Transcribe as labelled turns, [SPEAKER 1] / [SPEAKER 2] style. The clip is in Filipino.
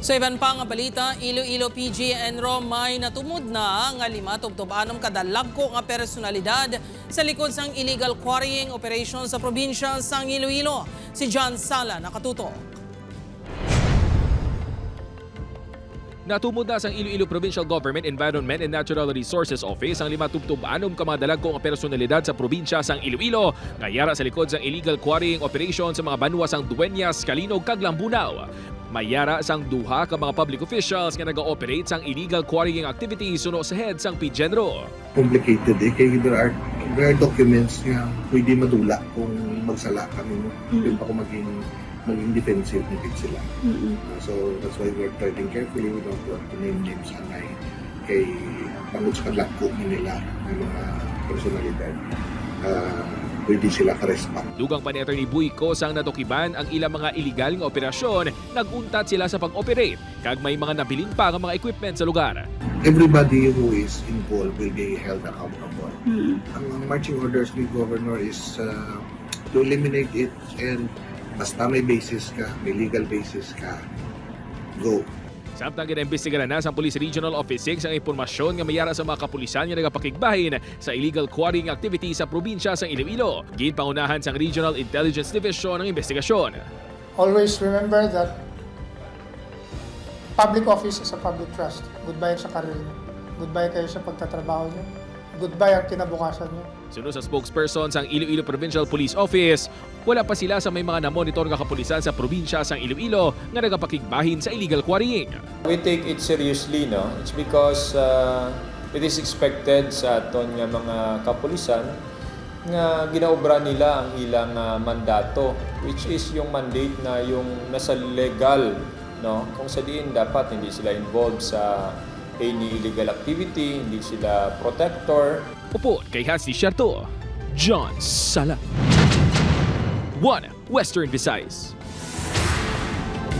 [SPEAKER 1] Sa iban pang nga balita, Iloilo PGNRO may natumod na nga 5-6 kadalagko nga personalidad sa likod sang illegal quarrying operation sa probinsya sang Iloilo. Si John Sala nakatuto.
[SPEAKER 2] Natumod na sang Iloilo Provincial Government Environment and Natural Resources Office ang 5-6 ka mga dalagko nga personalidad sa probinsya sang Iloilo nga yara sa likod sang illegal quarrying operation sa mga banwa sang Dueñas, Calinog, kag Lambunaw. Mayara sang duha ka mga public officials nga nag-ooperate sang illegal quarrying activities suno sa head sang PGNRO.
[SPEAKER 3] Complicated kaya there are documents nga pwede madula kung magsala kami mo. Pwede pa kung maging defensive nipid sila. So that's why we're treading carefully. We don't want to name names anay kay pangod sa kadlako nila ng mga personalidad. Pwede sila ka-respact.
[SPEAKER 2] Dugang pa ni Atty. Buico sang natukiban ang ilang mga illegal nga operasyon, nag-untat sila sa pag-operate kag may mga nabilin pa nga mga equipment sa lugar.
[SPEAKER 3] Everybody who is involved will be held accountable. Ang marching orders ni Governor is to eliminate it, and basta may basis ka, may legal basis ka, go.
[SPEAKER 2] Samtang ginaimbestigaran na sa Police Regional Office 6 ang impormasyon nga mayara sa mga kapulisan nga nagapakigbahin sa illegal quarrying activity sa probinsya sa Iloilo. Ginpangunahan sang Regional Intelligence Division ang investigasyon.
[SPEAKER 4] Always remember that public office is a public trust. Goodbye sa karir niyo. Goodbye kayo sa pagtatrabaho niyo. Goodbye ang kinabukasan niyo.
[SPEAKER 2] Sunod sa spokesperson sang Iloilo Provincial Police Office, wala pa sila sa may mga namonitor nga kapulisan sa probinsya sang Iloilo nga nagapakigbahin sa illegal quarrying.
[SPEAKER 5] We take it seriously, no? It's because it is expected sa aton nga mga kapulisan nga ginaobra nila ang ilang mandato, which is yung mandate na yung nasa legal, no? Kung sa diin dapat hindi sila involved sa any illegal activity, hindi sila protector.
[SPEAKER 2] Upo kay Hasi Sherto, John Sala. 1 Western Visayas.